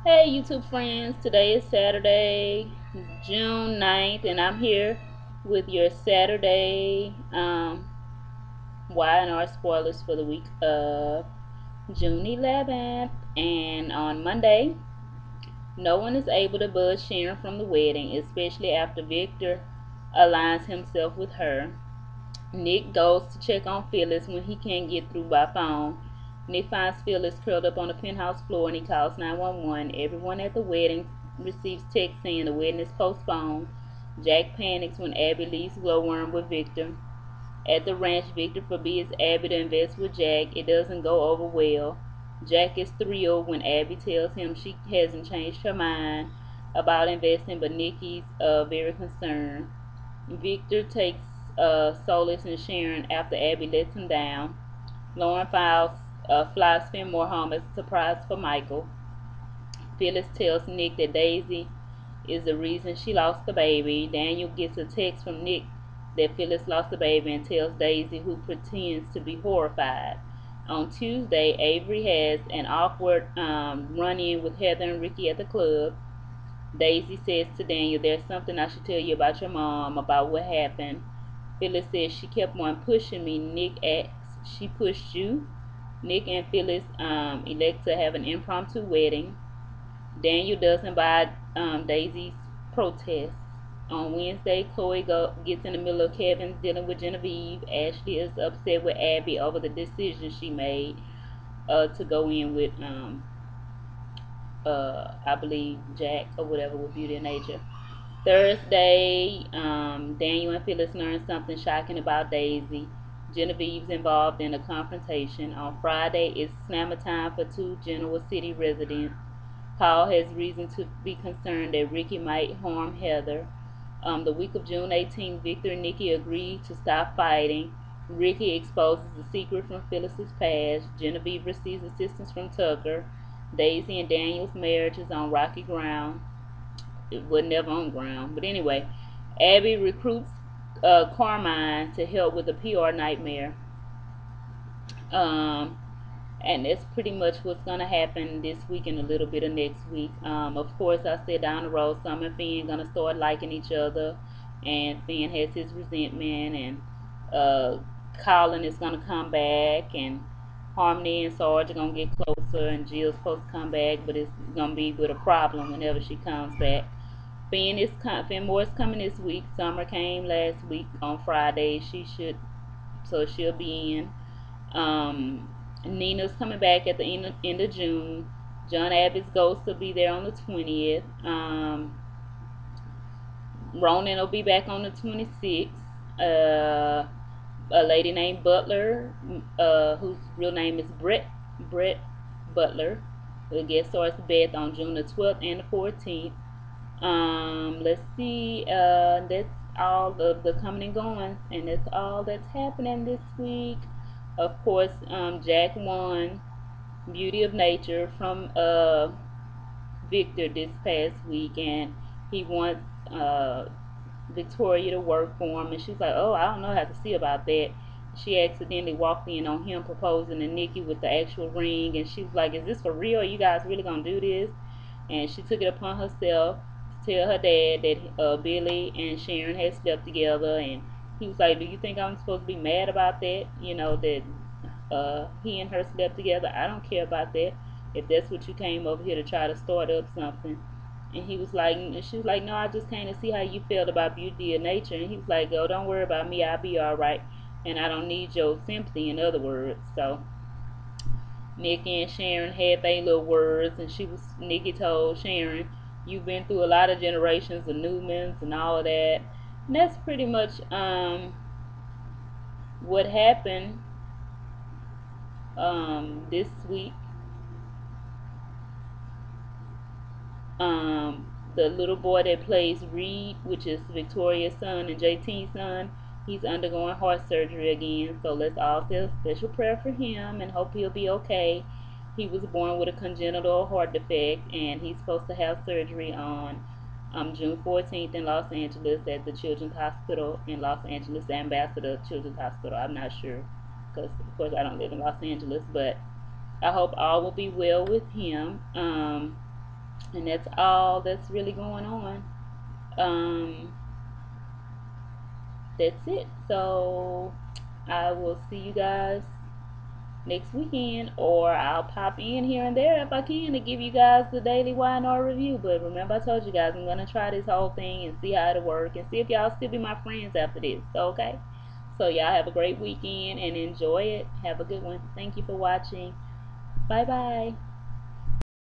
Hey YouTube friends, today is Saturday, June 9th, and I'm here with your Saturday Y&R spoilers for the week of June 11th. And on Monday, no one is able to budge Sharon from the wedding, especially after Victor aligns himself with her. Nick goes to check on Phyllis when he can't get through by phone. Nick finds Phyllis curled up on the penthouse floor and he calls 911. Everyone at the wedding receives text saying the wedding is postponed. Jack panics when Abby leaves Glowworm with Victor. At the ranch, Victor forbids Abby to invest with Jack. It doesn't go over well. Jack is thrilled when Abby tells him she hasn't changed her mind about investing, but Nikki's very concerned. Victor takes solace in Sharon after Abby lets him down. Lauren flies Fenmore home as a surprise for Michael. Phyllis tells Nick that Daisy is the reason she lost the baby. Daniel gets a text from Nick that Phyllis lost the baby and tells Daisy, who pretends to be horrified. On Tuesday, Avery has an awkward run-in with Heather and Ricky at the club. Daisy says to Daniel, "There's something I should tell you about your mom, about what happened." Phyllis says, "She kept on pushing me." Nick asks, "She pushed you?" Nick and Phyllis elect to have an impromptu wedding. Daniel doesn't buy Daisy's protest. On Wednesday, Chloe gets in the middle of Kevin's dealing with Genevieve. Ashley is upset with Abby over the decision she made to go in with, I believe, Jack or whatever with Beauty and Nature. Thursday, Daniel and Phyllis learn something shocking about Daisy. Genevieve's involved in a confrontation. On Friday, it's slammer time for two Genoa City residents. Paul has reason to be concerned that Ricky might harm Heather. The week of June 18th, Victor and Nikki agree to stop fighting. Ricky exposes the secret from Phyllis's past. Genevieve receives assistance from Tucker. Daisy and Daniel's marriage is on rocky ground. It was never on ground. But anyway, Abby recruits Carmine to help with a PR nightmare. Um, and that's pretty much what's going to happen this week and a little bit of next week. Of course, I said down the road, Summer and Finn going to start liking each other. And Finn has his resentment. And Colin is going to come back. And Harmony and Sarge are going to get closer. And Jill's supposed to come back, but it's going to be with a problem whenever she comes back. Fenmore is coming this week. Summer came last week on Friday. So she'll be in. Nina's coming back at the end of June. John Abbott's ghost will be there on the 20th. Ronan will be back on the 26th. A lady named Butler, whose real name is Brett Butler, will get stars Beth on June the 12th and the 14th. Let's see. That's all of the coming and going, and that's all that's happening this week. Of course, Jack won Beauty of Nature from Victor this past week, and he wants Victoria to work for him, and she's like, "Oh, I don't know how to see about that." She accidentally walked in on him proposing to Nikki with the actual ring, and she was like, "Is this for real? Are you guys really gonna do this?" And she took it upon herself to tell her dad that Billy and Sharon had slept together, and he was like, "Do you think I'm supposed to be mad about that? You know that he and her slept together? I don't care about that. If that's what you came over here to try to start up something." And he was like, and she was like, "No, I just came to see how you felt about Beauty of Nature." And he was like, "Oh, don't worry about me. I'll be all right. And I don't need your sympathy," in other words. So Nikki and Sharon had their little words, and Nikki told Sharon, "You've been through a lot of generations of Newmans and all of that." And that's pretty much what happened this week. The little boy that plays Reed, which is Victoria's son and JT's son, he's undergoing heart surgery again. So let's all say a special prayer for him and hope he'll be okay. He was born with a congenital heart defect, and he's supposed to have surgery on June 14th in Los Angeles at the Children's Hospital in Los Angeles, Ambassador Children's Hospital. I'm not sure because, of course, I don't live in Los Angeles, but I hope all will be well with him. And that's all that's really going on. Um, that's it. So I will see you guys next weekend, or I'll pop in here and there if I can to give you guys the daily YNR review. But remember, I told you guys I'm gonna try this whole thing and see how it'll work and see if y'all still be my friends after this. Okay? So y'all have a great weekend and enjoy it. Have a good one. Thank you for watching. Bye bye.